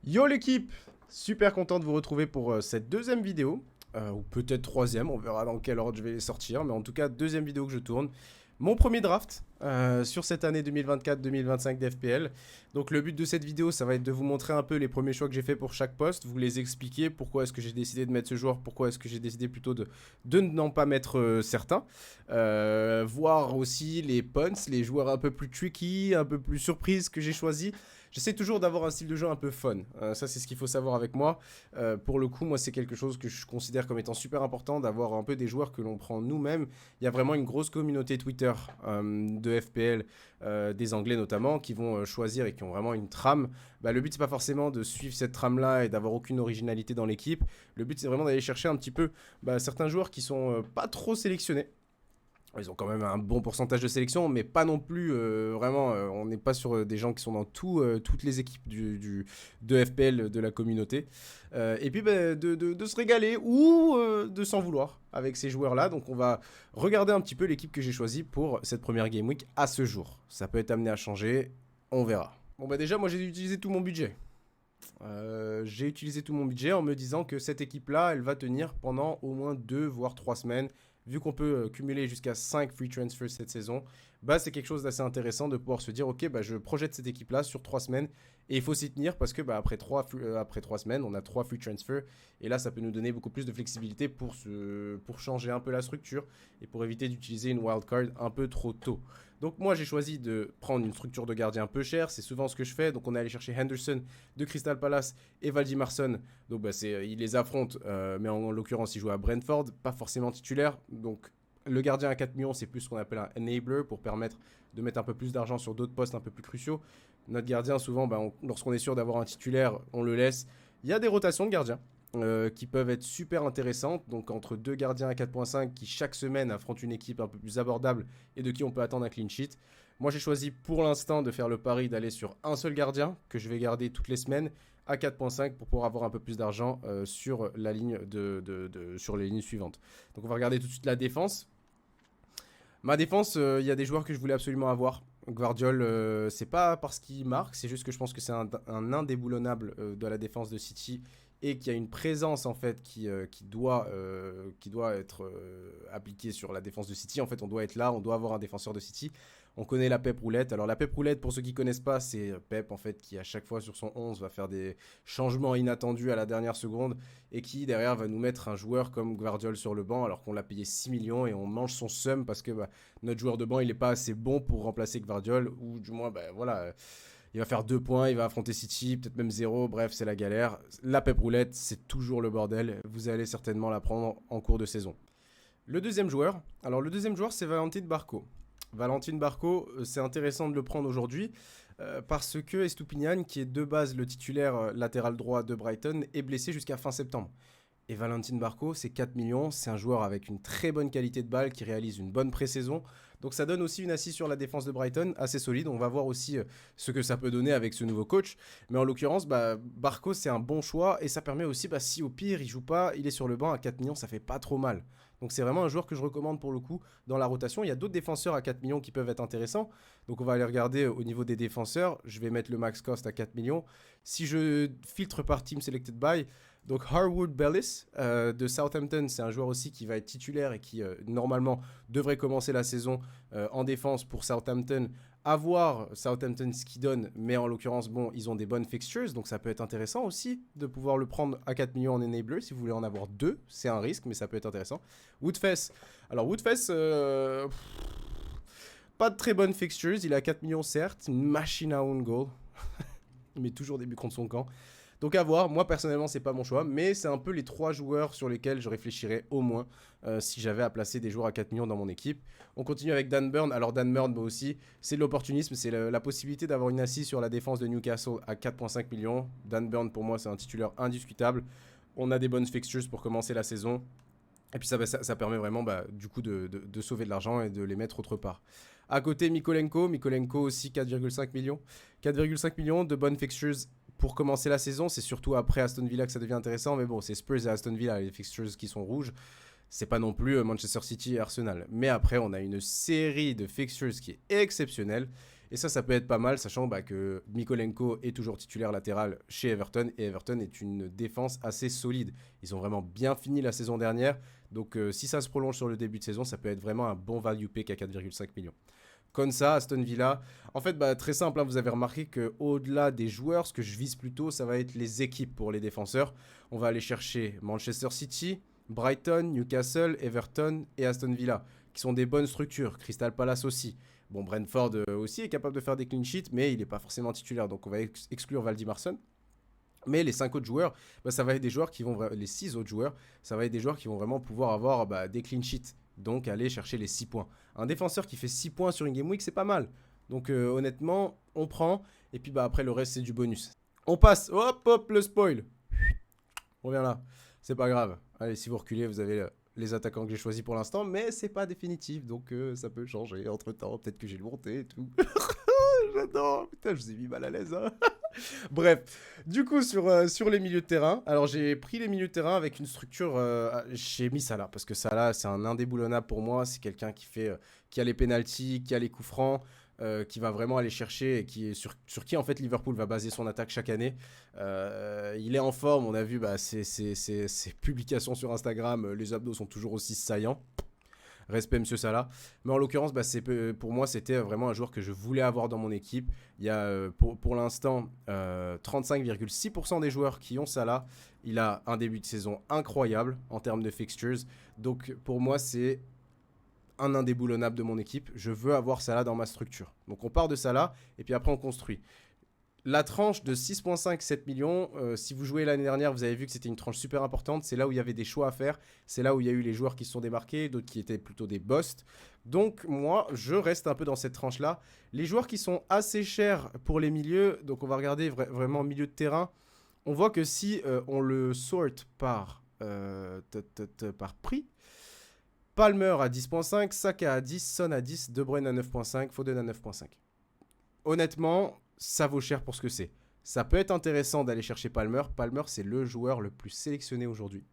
Yo l'équipe, super content de vous retrouver pour cette deuxième vidéo, ou peut-être troisième, on verra dans quel ordre je vais les sortir, mais en tout cas deuxième vidéo que je tourne. Mon premier draft sur cette année 2024-2025 d'FPL. Donc le but de cette vidéo, ça va être de vous montrer un peu les premiers choix que j'ai fait pour chaque poste, vous les expliquer pourquoi est-ce que j'ai décidé de mettre ce joueur, pourquoi est-ce que j'ai décidé plutôt de n'en pas mettre certains. Voir aussi les punts, les joueurs un peu plus tricky, un peu plus surprises que j'ai choisis. J'essaie toujours d'avoir un style de jeu un peu fun. Ça, c'est ce qu'il faut savoir avec moi. Pour le coup, moi, c'est quelque chose que je considère comme étant super important d'avoir un peu des joueurs que l'on prend nous-mêmes. Il y a vraiment une grosse communauté Twitter de FPL, des Anglais notamment, qui vont choisir et qui ont vraiment une trame. Bah, le but, c'est pas forcément de suivre cette trame-là et d'avoir aucune originalité dans l'équipe. Le but, c'est vraiment d'aller chercher un petit peu certains joueurs qui sont pas trop sélectionnés. Ils ont quand même un bon pourcentage de sélection, mais pas non plus vraiment. On n'est pas sur des gens qui sont dans toutes les équipes de FPL de la communauté. Et puis de se régaler ou de s'en vouloir avec ces joueurs-là. Donc on va regarder un petit peu l'équipe que j'ai choisie pour cette première Game Week à ce jour. Ça peut être amené à changer, on verra. Bon bah déjà, moi j'ai utilisé tout mon budget. J'ai utilisé tout mon budget en me disant que cette équipe-là, elle va tenir pendant au moins 2 voire 3 semaines. Vu qu'on peut cumuler jusqu'à 5 free transfers cette saison, bah c'est quelque chose d'assez intéressant de pouvoir se dire ok, bah je projette cette équipe-là sur 3 semaines et il faut s'y tenir parce que bah, après 3 semaines, on a 3 free transfers et là ça peut nous donner beaucoup plus de flexibilité pour changer un peu la structure et pour éviter d'utiliser une wildcard un peu trop tôt. Donc moi j'ai choisi de prendre une structure de gardien un peu chère, c'est souvent ce que je fais. Donc on est allé chercher Henderson de Crystal Palace et Valdimarsson. Donc bah, ils les affrontent, mais en l'occurrence ils jouent à Brentford, pas forcément titulaire. Donc le gardien à 4 millions, c'est plus ce qu'on appelle un enabler pour permettre de mettre un peu plus d'argent sur d'autres postes un peu plus cruciaux. Notre gardien, souvent, bah, lorsqu'on est sûr d'avoir un titulaire, on le laisse. Il y a des rotations de gardiens qui peuvent être super intéressantes. Donc entre deux gardiens à 4.5 qui chaque semaine affrontent une équipe un peu plus abordable et de qui on peut attendre un clean sheet. Moi j'ai choisi pour l'instant de faire le pari d'aller sur un seul gardien que je vais garder toutes les semaines à 4.5 pour pouvoir avoir un peu plus d'argent sur la ligne sur les lignes suivantes. Donc on va regarder tout de suite la défense. Ma défense, il y a des joueurs que je voulais absolument avoir. Guardiol, c'est pas parce qu'il marque, c'est juste que je pense que c'est un indéboulonnable de la défense de City et qu'il y a une présence en fait qui doit être appliquée sur la défense de City. En fait, on doit être là, on doit avoir un défenseur de City. On connaît la Pep Roulette. Alors la Pep Roulette, pour ceux qui connaissent pas, c'est Pep en fait qui à chaque fois sur son 11 va faire des changements inattendus à la dernière seconde et qui derrière va nous mettre un joueur comme Guardiol sur le banc alors qu'on l'a payé 6 millions et on mange son seum parce que notre joueur de banc il est pas assez bon pour remplacer Guardiol ou du moins voilà, il va faire 2 points, il va affronter City, peut-être même 0, bref c'est la galère. La Pep Roulette c'est toujours le bordel, vous allez certainement la prendre en cours de saison. Le deuxième joueur c'est Valentin Barco. Valentin Barco, c'est intéressant de le prendre aujourd'hui parce que Estupiñán, qui est de base le titulaire latéral droit de Brighton, est blessé jusqu'à fin septembre. Et Valentin Barco, c'est 4 millions, c'est un joueur avec une très bonne qualité de balle qui réalise une bonne pré-saison. Donc ça donne aussi une assise sur la défense de Brighton assez solide. On va voir aussi ce que ça peut donner avec ce nouveau coach. Mais en l'occurrence, Barco, c'est un bon choix et ça permet aussi, si au pire il joue pas, il est sur le banc à 4 millions, ça fait pas trop mal. Donc c'est vraiment un joueur que je recommande pour le coup dans la rotation. Il y a d'autres défenseurs à 4 millions qui peuvent être intéressants. Donc on va aller regarder au niveau des défenseurs. Je vais mettre le max cost à 4 millions. Si je filtre par team selected by, donc Harwood Bellis de Southampton, c'est un joueur aussi qui va être titulaire et qui normalement devrait commencer la saison en défense pour Southampton. À voir Southampton ce qu'ils donnent, mais en l'occurrence, bon, ils ont des bonnes fixtures, donc ça peut être intéressant aussi de pouvoir le prendre à 4 millions en enabler. Si vous voulez en avoir deux, c'est un risque, mais ça peut être intéressant. Woodfess, alors Woodfess, pas de très bonnes fixtures, il est à 4 millions certes, une machine à own goal. Il met toujours des buts contre son camp. Donc à voir, moi personnellement c'est pas mon choix, mais c'est un peu les trois joueurs sur lesquels je réfléchirais au moins si j'avais à placer des joueurs à 4 millions dans mon équipe. On continue avec Dan Burn, alors Dan Burn aussi, c'est de l'opportunisme, c'est la possibilité d'avoir une assise sur la défense de Newcastle à 4.5 millions. Dan Burn pour moi c'est un titulaire indiscutable, on a des bonnes fixtures pour commencer la saison. Et puis ça permet vraiment du coup de sauver de l'argent et de les mettre autre part. À côté, Mikolenko aussi 4,5 millions. 4,5 millions de bonnes fixtures pour commencer la saison. C'est surtout après Aston Villa que ça devient intéressant. Mais bon, c'est Spurs et Aston Villa, les fixtures qui sont rouges. C'est pas non plus Manchester City et Arsenal. Mais après, on a une série de fixtures qui est exceptionnelle. Et ça peut être pas mal, sachant que Mykolenko est toujours titulaire latéral chez Everton. Et Everton est une défense assez solide. Ils ont vraiment bien fini la saison dernière. Donc si ça se prolonge sur le début de saison, ça peut être vraiment un bon value pick à 4,5 millions. Konsa, Aston Villa. En fait, très simple, hein, vous avez remarqué qu'au-delà des joueurs, ce que je vise plutôt, ça va être les équipes pour les défenseurs. On va aller chercher Manchester City, Brighton, Newcastle, Everton et Aston Villa, qui sont des bonnes structures. Crystal Palace aussi. Bon, Brentford aussi est capable de faire des clean sheets, mais il n'est pas forcément titulaire, donc on va exclure Valdimarsson. Mais les 5 autres joueurs, ça va être des joueurs qui vont... Les 6 autres joueurs, ça va être des joueurs qui vont vraiment pouvoir avoir des clean sheets. Donc aller chercher les 6 points. Un défenseur qui fait 6 points sur une game week, c'est pas mal. Donc honnêtement, on prend. Et puis après, le reste, c'est du bonus. On passe. Hop, hop, le spoil. On revient là. C'est pas grave. Allez, si vous reculez, vous avez les attaquants que j'ai choisis pour l'instant. Mais c'est pas définitif. Donc ça peut changer entre temps. Peut-être que j'ai le monté et tout. J'adore. Putain, je vous ai mis mal à l'aise. Hein. Bref, du coup, sur les milieux de terrain, alors j'ai pris les milieux de terrain avec une structure, j'ai mis Salah, parce que Salah, c'est un indéboulonnable pour moi, c'est quelqu'un qui a les pénaltys, qui a les coups francs, qui va vraiment aller chercher, et sur qui, en fait, Liverpool va baser son attaque chaque année. Il est en forme, on a vu ses publications sur Instagram, les abdos sont toujours aussi saillants. Respect, monsieur Salah. Mais en l'occurrence, pour moi, c'était vraiment un joueur que je voulais avoir dans mon équipe. Il y a pour l'instant 35,6% des joueurs qui ont Salah. Il a un début de saison incroyable en termes de fixtures. Donc pour moi, c'est un indéboulonnable de mon équipe. Je veux avoir Salah dans ma structure. Donc on part de Salah et puis après on construit. La tranche de 6,5-7 millions, si vous jouez l'année dernière, vous avez vu que c'était une tranche super importante. C'est là où il y avait des choix à faire. C'est là où il y a eu les joueurs qui se sont démarqués, d'autres qui étaient plutôt des busts. Donc moi, je reste un peu dans cette tranche-là. Les joueurs qui sont assez chers pour les milieux, donc on va regarder vraiment milieu de terrain. On voit que si on le sort par prix, Palmer à 10,5, Saka à 10, Son à 10, De Bruyne à 9,5, Foden à 9,5. Honnêtement, ça vaut cher pour ce que c'est. Ça peut être intéressant d'aller chercher Palmer. Palmer, c'est le joueur le plus sélectionné aujourd'hui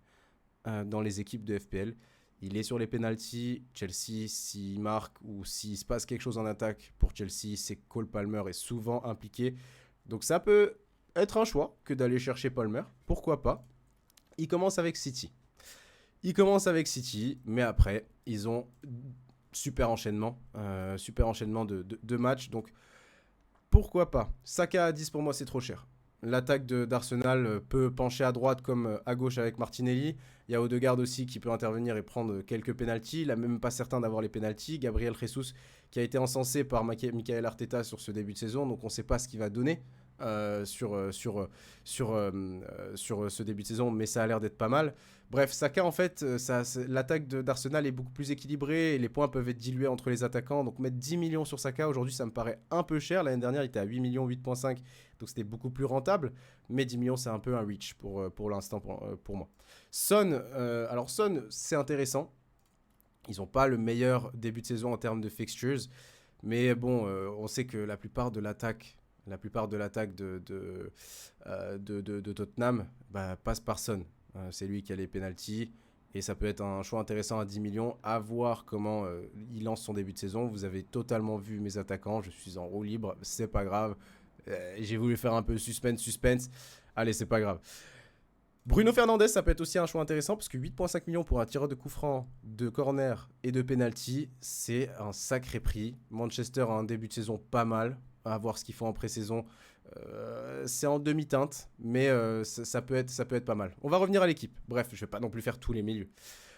dans les équipes de FPL. Il est sur les pénaltys. Chelsea, s'il marque ou s'il se passe quelque chose en attaque pour Chelsea, c'est Cole Palmer est souvent impliqué. Donc ça peut être un choix que d'aller chercher Palmer. Pourquoi pas? Il commence avec City. Mais après, ils ont super enchaînement de matchs. Donc pourquoi pas? Saka à 10 pour moi c'est trop cher. L'attaque d'Arsenal peut pencher à droite comme à gauche avec Martinelli. Il y a Odegaard aussi qui peut intervenir et prendre quelques pénaltys. Il n'est même pas certain d'avoir les pénaltys. Gabriel Jesus qui a été encensé par Michael Arteta sur ce début de saison. Donc on ne sait pas ce qu'il va donner sur ce début de saison. Mais ça a l'air d'être pas mal. Bref, Saka en fait, l'attaque d'Arsenal est beaucoup plus équilibrée. Et les points peuvent être dilués entre les attaquants. Donc mettre 10 millions sur Saka aujourd'hui ça me paraît un peu cher. L'année dernière il était à 8 millions, 8,5. Donc c'était beaucoup plus rentable. Mais 10 millions c'est un peu un reach pour l'instant pour moi. Son, alors Son c'est intéressant. Ils n'ont pas le meilleur début de saison en termes de fixtures. Mais bon, on sait que la plupart de l'attaque de Tottenham passe par Son. C'est lui qui a les pénaltys. Et ça peut être un choix intéressant à 10 millions. À voir comment il lance son début de saison. Vous avez totalement vu mes attaquants. Je suis en roue libre. C'est pas grave. J'ai voulu faire un peu suspense. Allez, c'est pas grave. Bruno Fernandes, ça peut être aussi un choix intéressant parce que 8,5 millions pour un tireur de coup franc, de corner et de penalty, c'est un sacré prix. Manchester a un début de saison pas mal. À voir ce qu'ils font en pré-saison. C'est en demi-teinte, mais ça peut être pas mal. On va revenir à l'équipe. Bref, je vais pas non plus faire tous les milieux.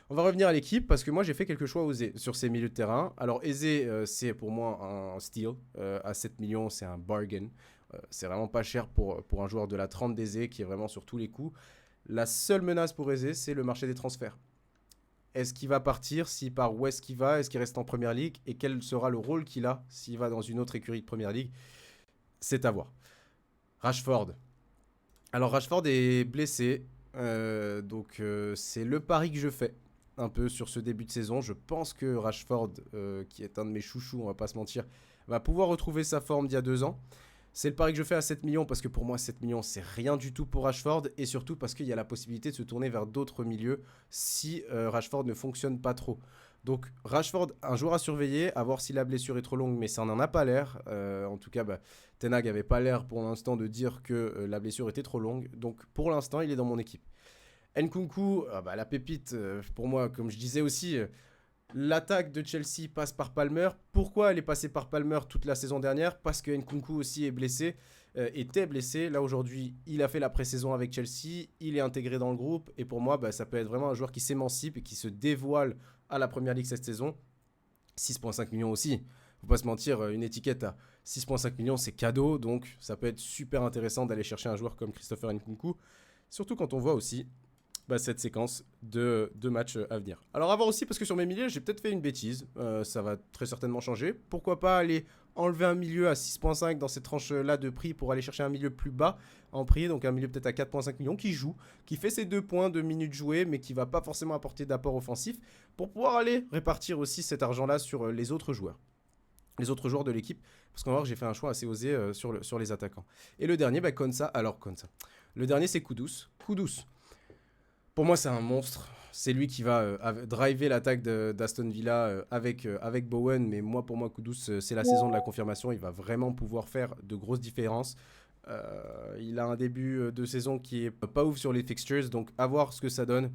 On va revenir à l'équipe parce que moi j'ai fait quelques choix osés sur ces milieux de terrain. Alors Eze, c'est pour moi un steal. À 7 millions, c'est un bargain. C'est vraiment pas cher pour un joueur de la 30 d'Eze qui est vraiment sur tous les coups. La seule menace pour Eze, c'est le marché des transferts. Est-ce qu'il va partir? S'il part, où est-ce qu'il va? Est-ce qu'il reste en Première Ligue? Et quel sera le rôle qu'il a s'il va dans une autre écurie de Première Ligue? C'est à voir. Rashford. Alors Rashford est blessé. Donc c'est le pari que je fais un peu sur ce début de saison. Je pense que Rashford, qui est un de mes chouchous, on va pas se mentir, va pouvoir retrouver sa forme d'il y a 2 ans. C'est le pari que je fais à 7 millions parce que pour moi 7 millions c'est rien du tout pour Rashford et surtout parce qu'il y a la possibilité de se tourner vers d'autres milieux si Rashford ne fonctionne pas trop. Donc Rashford, un joueur à surveiller, à voir si la blessure est trop longue, mais ça n'en a pas l'air. En tout cas, Ten Hag n'avait pas l'air pour l'instant de dire que la blessure était trop longue. Donc pour l'instant, il est dans mon équipe. Nkunku, la pépite, pour moi, comme je disais aussi, l'attaque de Chelsea passe par Palmer. Pourquoi elle est passée par Palmer toute la saison dernière? Parce que Nkunku aussi est blessé, était blessé. Là aujourd'hui, il a fait la pré-saison avec Chelsea, il est intégré dans le groupe. Et pour moi, ça peut être vraiment un joueur qui s'émancipe et qui se dévoile à la Première Ligue cette saison. 6,5 millions aussi. Faut pas se mentir, une étiquette à 6,5 millions, c'est cadeau. Donc ça peut être super intéressant d'aller chercher un joueur comme Christopher Nkunku. Surtout quand on voit aussi cette séquence de matchs à venir. Alors à voir aussi, parce que sur mes milieux, j'ai peut-être fait une bêtise. Ça va très certainement changer. Pourquoi pas aller enlever un milieu à 6,5 dans cette tranche-là de prix pour aller chercher un milieu plus bas en prix, donc un milieu peut-être à 4,5 millions, qui joue, qui fait ses 2 points de minutes jouées, mais qui va pas forcément apporter d'apport offensif, pour pouvoir aller répartir aussi cet argent-là sur les autres joueurs. Les autres joueurs de l'équipe, parce qu'on va voir que j'ai fait un choix assez osé sur les attaquants. Et le dernier, Konsa. Alors Konsa. Le dernier, c'est Kudus. Kudus. Pour moi, c'est un monstre. C'est lui qui va driver l'attaque d'Aston Villa avec Bowen. Mais pour moi, Kudus, c'est la saison de la confirmation. Il va vraiment pouvoir faire de grosses différences. Il a un début de saison qui est pas ouf sur les fixtures. Donc, à voir ce que ça donne.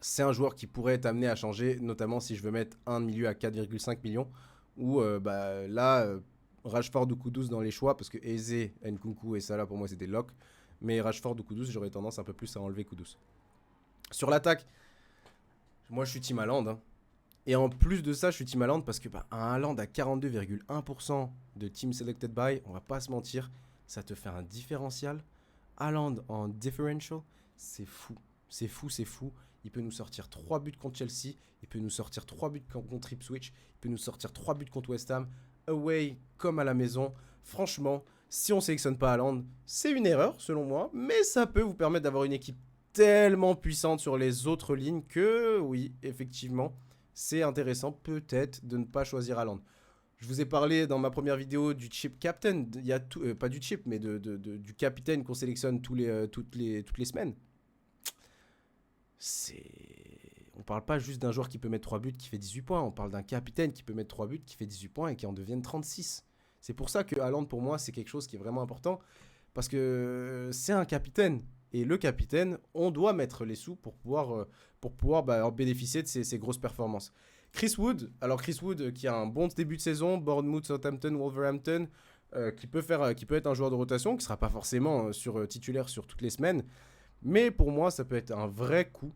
C'est un joueur qui pourrait être amené à changer, notamment si je veux mettre un milieu à 4,5 millions. Ou Rashford ou Kudus dans les choix. Parce que Eze, Nkunku et Salah, pour moi, c'est des locks. Mais Rashford ou Kudus, j'aurais tendance un peu plus à enlever Kudus. Sur l'attaque, moi je suis team Haaland. Hein. Et en plus de ça, je suis team Haaland parce que un Haaland à 42,1% de team selected by, on va pas se mentir, ça te fait un différentiel. Haaland en differential, c'est fou. C'est fou, c'est fou. Il peut nous sortir 3 buts contre Chelsea, il peut nous sortir 3 buts contre Ipswich, il peut nous sortir 3 buts contre West Ham, away comme à la maison. Franchement, si on sélectionne pas Haaland, c'est une erreur selon moi, mais ça peut vous permettre d'avoir une équipe tellement puissante sur les autres lignes que, oui, effectivement, c'est intéressant peut-être de ne pas choisir Haaland. Je vous ai parlé dans ma première vidéo du chip captain, il y a pas du chip, mais du capitaine qu'on sélectionne toutes les semaines. On parle pas juste d'un joueur qui peut mettre 3 buts qui fait 18 points, on parle d'un capitaine qui peut mettre 3 buts qui fait 18 points et qui en deviennent 36. C'est pour ça que Haaland, pour moi, c'est quelque chose qui est vraiment important, parce que c'est un capitaine. Et le capitaine, on doit mettre les sous pour pouvoir en bénéficier de ces grosses performances. Chris Wood qui a un bon début de saison, Bournemouth, Southampton, Wolverhampton, qui peut être un joueur de rotation, qui ne sera pas forcément titulaire sur toutes les semaines. Mais pour moi, ça peut être un vrai coup,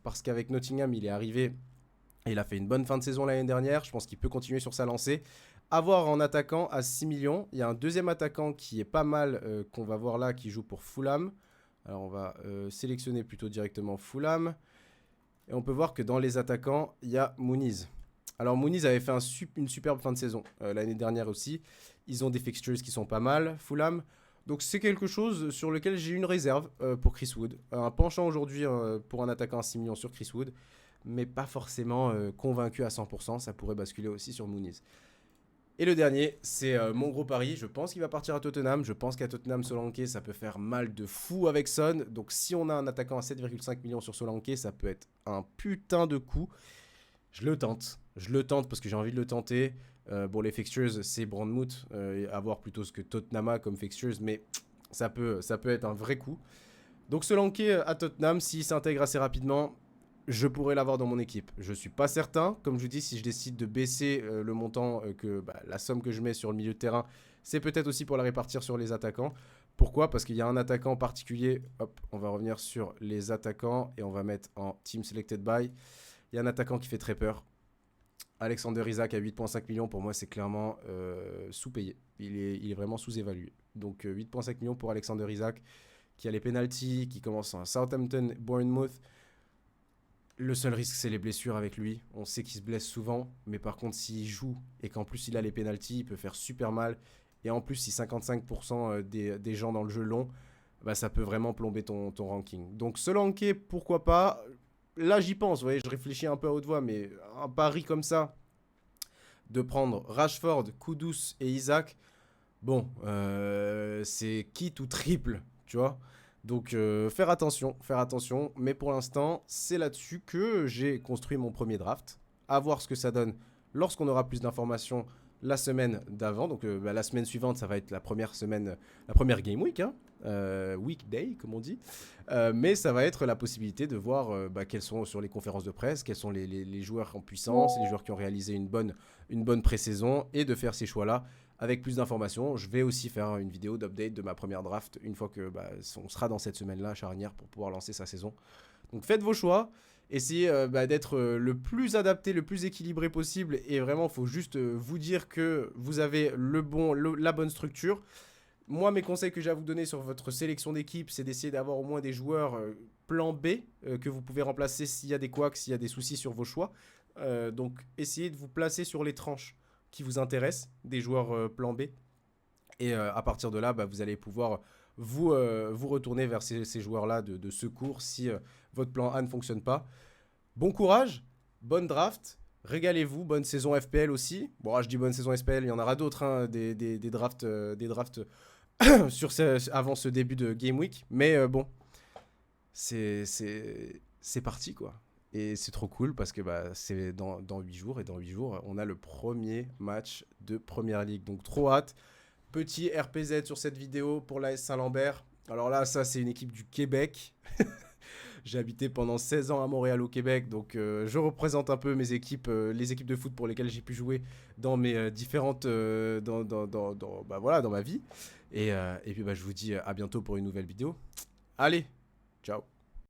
parce qu'avec Nottingham, il est arrivé, et il a fait une bonne fin de saison l'année dernière. Je pense qu'il peut continuer sur sa lancée. Avoir en attaquant à 6 millions, il y a un deuxième attaquant qui est pas mal, qu'on va voir là, qui joue pour Fulham. Alors on va sélectionner plutôt directement Fulham. Et on peut voir que dans les attaquants, il y a Muniz. Alors Muniz avait fait une superbe fin de saison l'année dernière aussi. Ils ont des fixtures qui sont pas mal, Fulham. Donc c'est quelque chose sur lequel j'ai une réserve pour Chris Wood. Un penchant aujourd'hui pour un attaquant à 6 millions sur Chris Wood. Mais pas forcément convaincu à 100%. Ça pourrait basculer aussi sur Muniz. Et le dernier, c'est mon gros pari. Je pense qu'il va partir à Tottenham. Je pense qu'à Tottenham, Solanke, ça peut faire mal de fou avec Son. Donc si on a un attaquant à 7,5 millions sur Solanke, ça peut être un putain de coup. Je le tente parce que j'ai envie de le tenter. Les fixtures, c'est Bournemouth. À voir plutôt ce que Tottenham a comme fixtures. Mais ça peut être un vrai coup. Donc Solanke à Tottenham, s'il s'intègre assez rapidement, je pourrais l'avoir dans mon équipe. Je suis pas certain. Comme je vous dis, si je décide de baisser le montant, la somme que je mets sur le milieu de terrain, c'est peut-être aussi pour la répartir sur les attaquants. Pourquoi? Parce qu'il y a un attaquant particulier. Hop, on va revenir sur les attaquants et on va mettre en Team Selected By. Il y a un attaquant qui fait très peur. Alexander Isak à 8,5 millions, pour moi, c'est clairement sous-payé. Il est vraiment sous-évalué. Donc 8,5 millions pour Alexander Isak, qui a les pénaltys, qui commence à Southampton, Bournemouth. Le seul risque, c'est les blessures avec lui. On sait qu'il se blesse souvent, mais par contre, s'il joue et qu'en plus il a les pénaltys, il peut faire super mal. Et en plus, si 55% des gens dans le jeu l'ont, ça peut vraiment plomber ton ranking. Donc Solanke, pourquoi pas? Là, j'y pense, vous voyez, je réfléchis un peu à haute voix, mais un pari comme ça, de prendre Rashford, Kudus et Isak, c'est quitte ou triple, tu vois. Donc faire attention, mais pour l'instant, c'est là-dessus que j'ai construit mon premier draft. à voir ce que ça donne lorsqu'on aura plus d'informations la semaine d'avant. Donc la semaine suivante, ça va être la première semaine, la première Game Week, hein, weekday comme on dit. Mais ça va être la possibilité de voir quels sont sur les conférences de presse, quels sont les joueurs en puissance, les joueurs qui ont réalisé une bonne pré-saison, et de faire ces choix-là avec plus d'informations. Je vais aussi faire une vidéo d'update de ma première draft une fois que on sera dans cette semaine-là charnière pour pouvoir lancer sa saison. Donc faites vos choix. Essayez d'être le plus adapté, le plus équilibré possible. Et vraiment, il faut juste vous dire que vous avez la bonne structure. Moi, mes conseils que j'ai à vous donner sur votre sélection d'équipe, c'est d'essayer d'avoir au moins des joueurs plan B que vous pouvez remplacer s'il y a des couacs, s'il y a des soucis sur vos choix. Donc, essayez de vous placer sur les tranches qui vous intéressent, des joueurs plan B. Et à partir de là, vous allez pouvoir vous retourner vers ces joueurs-là de secours si votre plan A ne fonctionne pas. Bon courage, bonne draft, régalez-vous, bonne saison FPL aussi. Bon, je dis bonne saison FPL, il y en aura d'autres, hein, des drafts avant ce début de Game Week. Mais bon, c'est parti, quoi. Et c'est trop cool parce que c'est dans 8 jours. Et dans 8 jours, on a le premier match de Première Ligue. Donc trop hâte. Petit RPZ sur cette vidéo pour l'AS Saint-Lambert. Alors là, ça, c'est une équipe du Québec. J'ai habité pendant 16 ans à Montréal au Québec, donc je représente un peu mes équipes, les équipes de foot pour lesquelles j'ai pu jouer dans mes différentes, dans ma vie. Et puis je vous dis à bientôt pour une nouvelle vidéo. Allez, ciao.